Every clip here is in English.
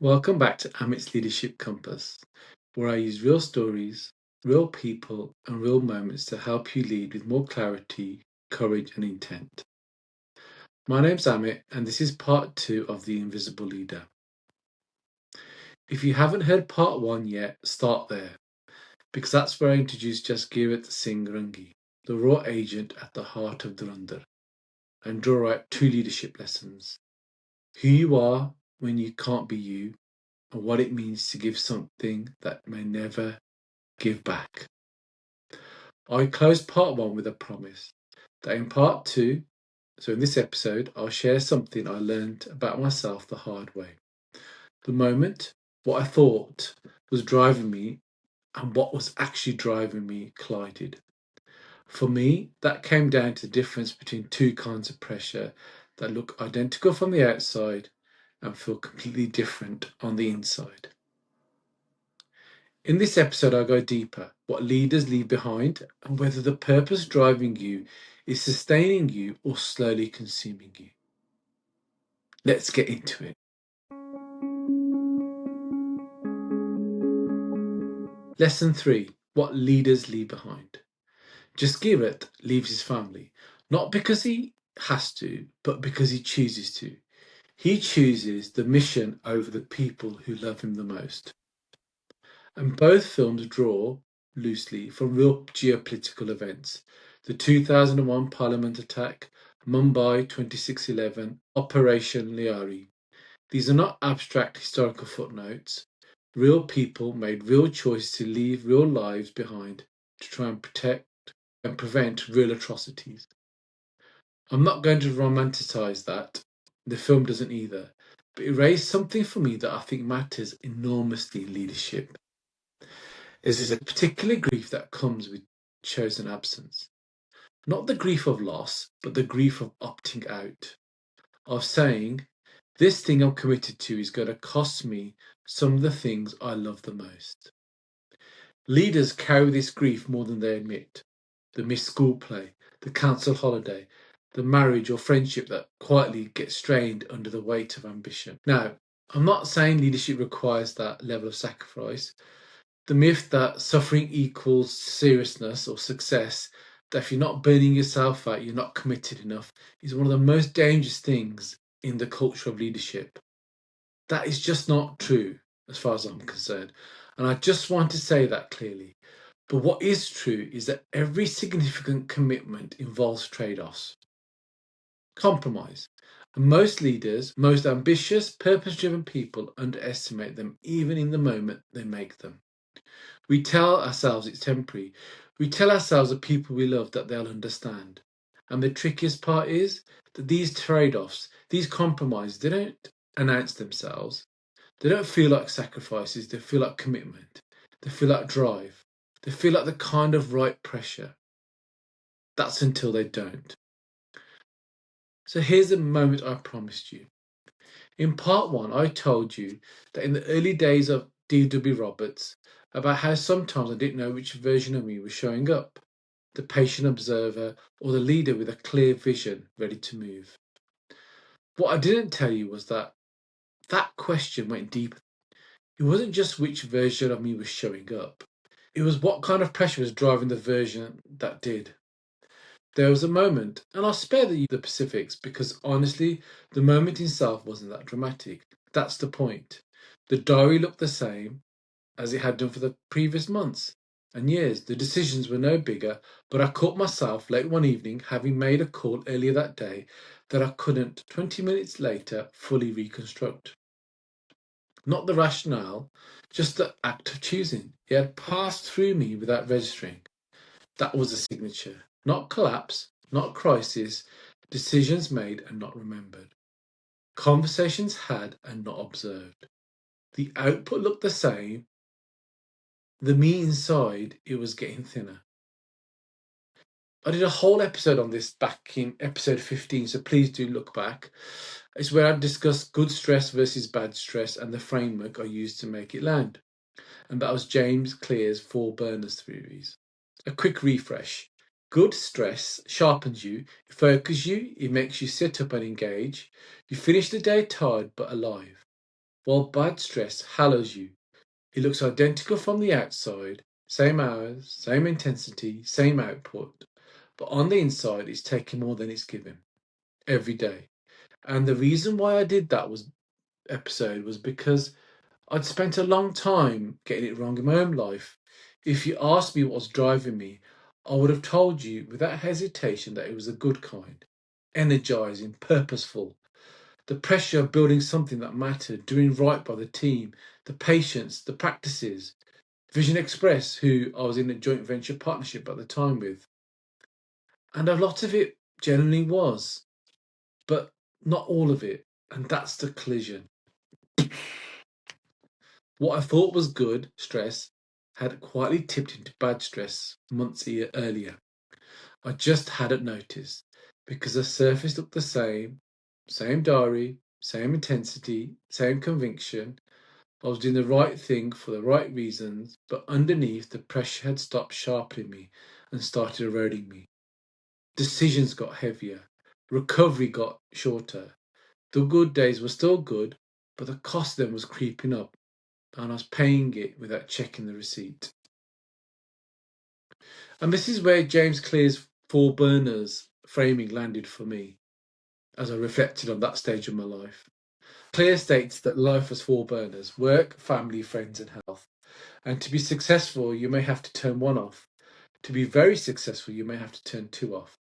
Welcome back to Amit's Leadership Compass, where I use real stories, real people, and real moments to help you lead with more clarity, courage, and intent. My name's Amit, and this is part 2 of The Invisible Leader. If you haven't heard part 1 yet, start there, because that's where I introduced Jaskirat Singh Rangi, the raw agent at the heart of Dhurandhar, and draw out 2 leadership lessons: who you are when you can't be you, and what it means to give something that may never give back. I closed part 1 with a promise that in part 2, so in this episode, I'll share something I learned about myself the hard way. The moment, what I thought was driving me and what was actually driving me collided. For me, that came down to the difference between 2 kinds of pressure that look identical from the outside and feel completely different on the inside. In this episode, I go deeper: what leaders leave behind and whether the purpose driving you is sustaining you or slowly consuming you. Let's get into it. Lesson 3: what leaders leave behind. Jaskirat leaves his family, not because he has to, but because he chooses to. He chooses the mission over the people who love him the most. And both films draw loosely from real geopolitical events: the 2001 Parliament attack, Mumbai 2611, Operation Liari. These are not abstract historical footnotes. Real people made real choices to leave real lives behind to try and protect and prevent real atrocities. I'm not going to romanticize that. The film doesn't either. But it raised something for me that I think matters enormously in leadership. Is a particular grief that comes with chosen absence. Not the grief of loss, but the grief of opting out, of saying, this thing I'm committed to is going to cost me some of the things I love the most. Leaders carry this grief more than they admit. The missed school play, the cancelled holiday, the marriage or friendship that quietly gets strained under the weight of ambition. Now, I'm not saying leadership requires that level of sacrifice. The myth that suffering equals seriousness or success, that if you're not burning yourself out, you're not committed enough, is one of the most dangerous things in the culture of leadership. That is just not true as far as I'm concerned. And I just want to say that clearly. But what is true is that every significant commitment involves trade offs, compromise. And most leaders, most ambitious, purpose driven people underestimate them even in the moment they make them. We tell ourselves it's temporary. We tell ourselves the people we love that they'll understand. And the trickiest part is that these trade-offs, these compromises, they don't announce themselves. They don't feel like sacrifices. They feel like commitment. They feel like drive. They feel like the kind of right pressure. That's until they don't. So here's the moment I promised you. In part 1, I told you that in the early days of D.W. Roberts, about how sometimes I didn't know which version of me was showing up: the patient observer or the leader with a clear vision ready to move. What I didn't tell you was that question went deeper. It wasn't just which version of me was showing up. It was what kind of pressure was driving the version that did. There was a moment, and I'll spare the specifics because honestly, the moment itself wasn't that dramatic. That's the point. The diary looked the same as it had done for the previous months and years. The decisions were no bigger, but I caught myself late one evening having made a call earlier that day that I couldn't, 20 minutes later, fully reconstruct. Not the rationale, just the act of choosing. It had passed through me without registering. That was a signature. Not collapse, not crisis, decisions made and not remembered. Conversations had and not observed. The output looked the same. The me inside, it was getting thinner. I did a whole episode on this back in episode 15, so please do look back. It's where I discussed good stress versus bad stress and the framework I used to make it land. And that was James Clear's 4 burners theories. A quick refresh. Good stress sharpens you, it focuses you, it makes you sit up and engage. You finish the day tired but alive. while bad stress hallows you. It looks identical from the outside, same hours, same intensity, same output, but on the inside it's taking more than it's given every day. And the reason why I did that episode was because I'd spent a long time getting it wrong in my own life. If you asked me what was driving me, I would have told you without hesitation that it was a good kind, energizing, purposeful. The pressure of building something that mattered, doing right by the team, the patience, the practices. Vision Express, who I was in a joint venture partnership at the time with. And a lot of it generally was, but not all of it. And that's the collision. What I thought was good stress had quietly tipped into bad stress months earlier. I just hadn't noticed because the surface looked the same diary, same intensity, same conviction. I was doing the right thing for the right reasons, but underneath the pressure had stopped sharpening me and started eroding me. Decisions got heavier, recovery got shorter. The good days were still good, but the cost then was creeping up, and I was paying it without checking the receipt. And this is where James Clear's four burners framing landed for me as I reflected on that stage of my life. Clear states that life has four burners: work, family, friends, and health. And to be successful, you may have to turn one off. To be very successful, you may have to turn two off.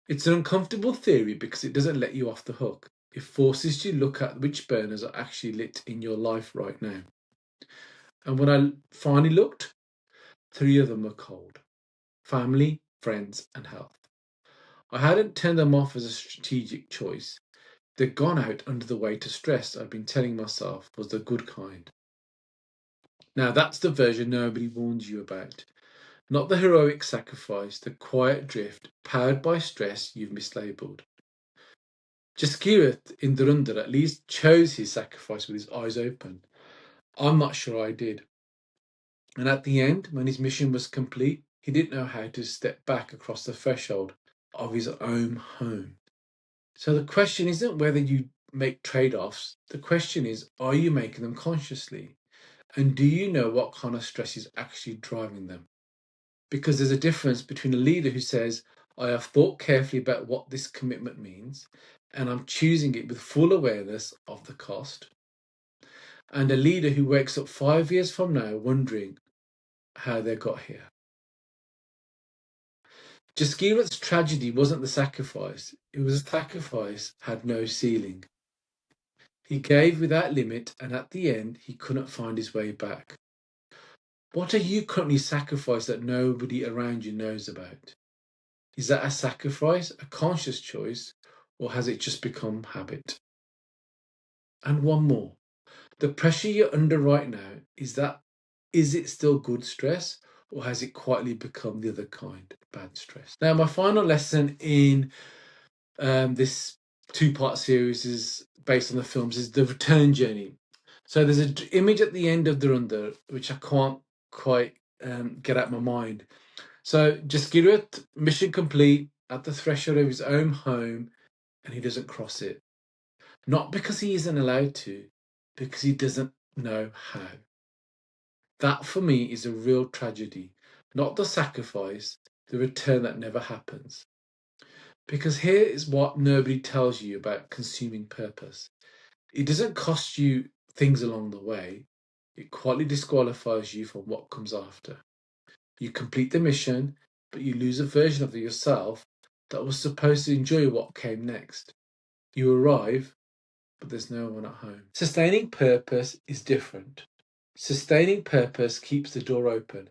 It's an uncomfortable theory because it doesn't let you off the hook. It forces you to look at which burners are actually lit in your life right now. And when I finally looked, three of them were cold: family, friends, and health. I hadn't turned them off as a strategic choice. They'd gone out under the weight of stress I'd been telling myself was the good kind. Now, that's the version nobody warns you about. Not the heroic sacrifice, the quiet drift, powered by stress you've mislabeled. Jaskirat in Dhurandhar at least chose his sacrifice with his eyes open. I'm not sure I did. And at the end, when his mission was complete, he didn't know how to step back across the threshold of his own home. So the question isn't whether you make trade offs, the question is, are you making them consciously? And do you know what kind of stress is actually driving them? Because there's a difference between a leader who says, I have thought carefully about what this commitment means, and I'm choosing it with full awareness of the cost, and a leader who wakes up 5 years from now wondering how they got here. Jaskirat's tragedy wasn't the sacrifice, it was a sacrifice had no ceiling. He gave without limit, and at the end, he couldn't find his way back. What are you currently sacrificing that nobody around you knows about? Is that a sacrifice, a conscious choice, or has it just become habit? And one more. The pressure you're under right now, is it still good stress, or has it quietly become the other kind, bad stress? Now, my final lesson in this two-part series is based on the films is the return journey. So there's an image at the end of Dhurandhar which I can't quite get out of my mind. So Jaskirat, mission complete, at the threshold of his own home, and he doesn't cross it. Not because he isn't allowed to, because he doesn't know how. That for me is a real tragedy, not the sacrifice, the return that never happens. Because here is what nobody tells you about consuming purpose. It doesn't cost you things along the way, it quietly disqualifies you from what comes after. You complete the mission, but you lose a version of yourself that was supposed to enjoy what came next. You arrive, but there's no one at home. Sustaining purpose is different. Sustaining purpose keeps the door open.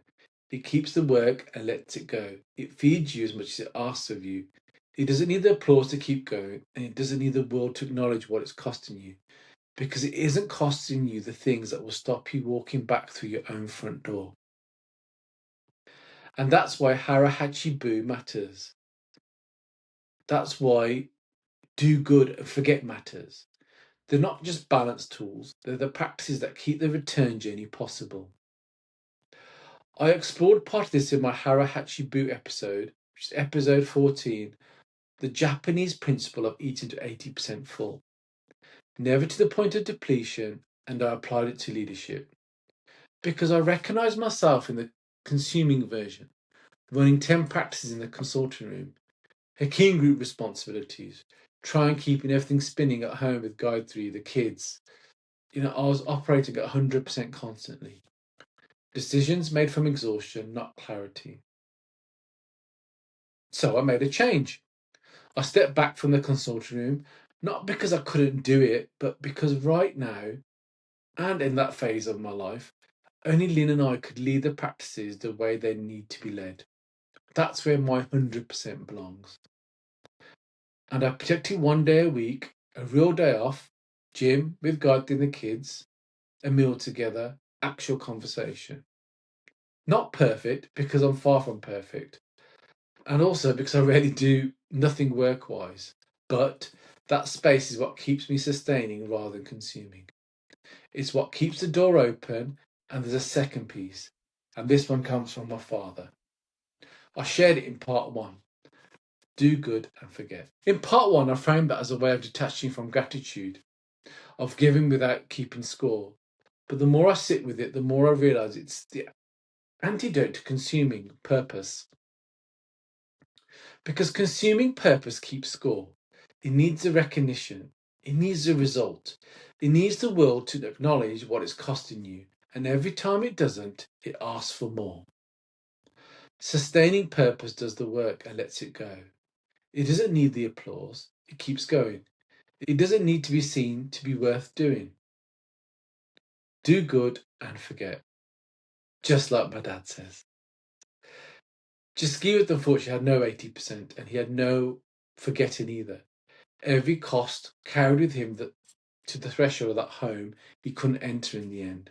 It keeps the work and lets it go. It feeds you as much as it asks of you. It doesn't need the applause to keep going, and it doesn't need the world to acknowledge what it's costing you, because it isn't costing you the things that will stop you walking back through your own front door. And that's why Harahachi Bu matters. That's why do good and forget matters. They're not just balance tools, they're the practices that keep the return journey possible. I explored part of this in my Harahachi Bu episode, which is episode 14, the Japanese principle of eating to 80% full. Never to the point of depletion, and I applied it to leadership. Because I recognised myself in the consuming version, running 10 practices in the consulting room, Hakeem group responsibilities, trying keeping everything spinning at home with Guide 3, the kids. I was operating at 100% constantly. Decisions made from exhaustion, not clarity. So I made a change. I stepped back from the consulting room, not because I couldn't do it, but because right now, and in that phase of my life, only Lynn and I could lead the practices the way they need to be led. That's where my 100% belongs. And I protected one day a week, a real day off, gym with God and the kids, a meal together, actual conversation. Not perfect, because I'm far from perfect. And also because I really do nothing work-wise. But that space is what keeps me sustaining rather than consuming. It's what keeps the door open, and there's a second piece. And this one comes from my father. I shared it in part 1. Do good and forget. In part 1, I framed that as a way of detaching from gratitude, of giving without keeping score. But the more I sit with it, the more I realise it's the antidote to consuming purpose. Because consuming purpose keeps score. It needs a recognition. It needs a result. It needs the world to acknowledge what it's costing you. And every time it doesn't, it asks for more. Sustaining purpose does the work and lets it go. It doesn't need the applause. It keeps going. It doesn't need to be seen to be worth doing. Do good and forget. Just like my dad says. Jaskirat unfortunately had no 80%, and he had no forgetting either. Every cost carried with him to the threshold of that home he couldn't enter in the end.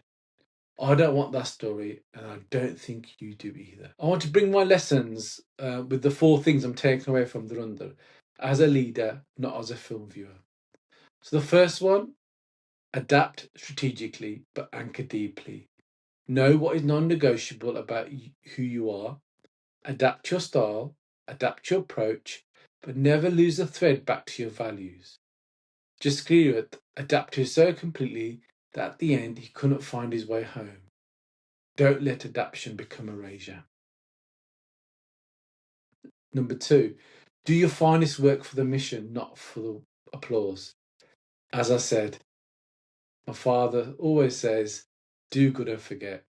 I don't want that story, and I don't think you do either. I want to bring my lessons with the 4 things I'm taking away from Dhurandhar as a leader, not as a film viewer. So the first one, adapt strategically, but anchor deeply. Know what is non-negotiable about who you are. Adapt your style, adapt your approach, but never lose the thread back to your values. Jaskirat adapted so completely that at the end he couldn't find his way home. Don't let adaptation become erasure. Number 2, do your finest work for the mission, not for the applause. As I said, my father always says, do good and forget.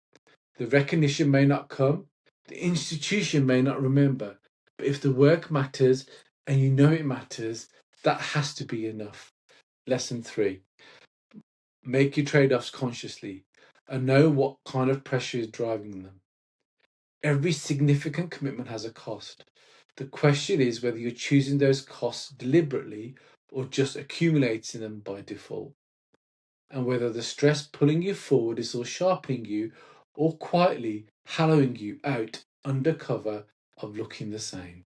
The recognition may not come, the institution may not remember, but if the work matters and you know it matters, that has to be enough. Lesson 3, make your trade-offs consciously and know what kind of pressure is driving them. Every significant commitment has a cost. The question is whether you're choosing those costs deliberately or just accumulating them by default, and whether the stress pulling you forward is all sharpening you or quietly hollowing you out under cover of looking the same.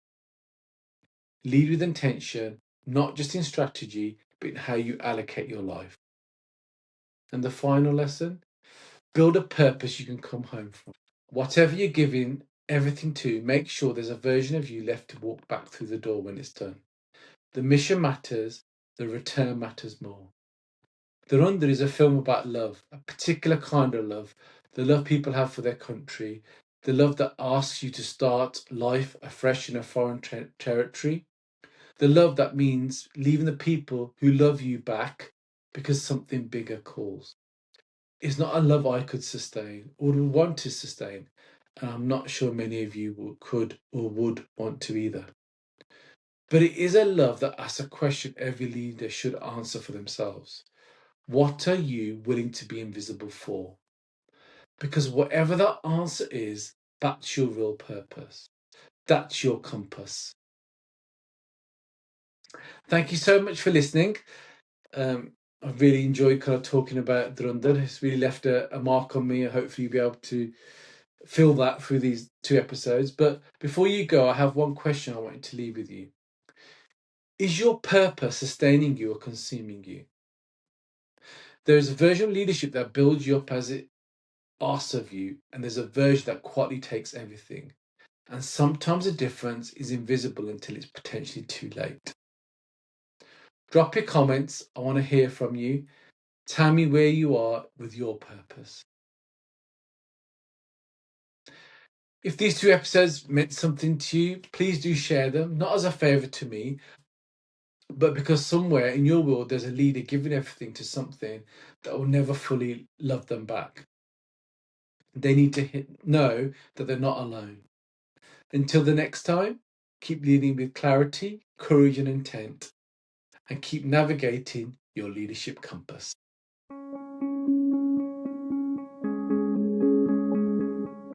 Lead with intention, not just in strategy, but in how you allocate your life. And the final lesson, build a purpose you can come home from. Whatever you're giving everything to, make sure there's a version of you left to walk back through the door when it's done. The mission matters, the return matters more. Dhurandhar is a film about love, a particular kind of love, the love people have for their country, the love that asks you to start life afresh in a foreign territory, the love that means leaving the people who love you back because something bigger calls. It's not a love I could sustain or would want to sustain, and I'm not sure many of you could or would want to either. But it is a love that asks a question every leader should answer for themselves. What are you willing to be invisible for? Because whatever that answer is, that's your real purpose. That's your compass. Thank you so much for listening. I've really enjoyed kind of talking about Dhurandhar. It's really left a mark on me. Hopefully you'll be able to feel that through these 2 episodes. But before you go, I have one question I wanted to leave with you. Is your purpose sustaining you or consuming you? There is a version of leadership that builds you up as it asks of you, and there's a version that quietly takes everything. And sometimes the difference is invisible until it's potentially too late. Drop your comments. I want to hear from you. Tell me where you are with your purpose. If these two episodes meant something to you, please do share them, not as a favour to me, but because somewhere in your world there's a leader giving everything to something that will never fully love them back. They need to know that they're not alone. Until the next time, keep leading with clarity, courage, and intent, and keep navigating your leadership compass.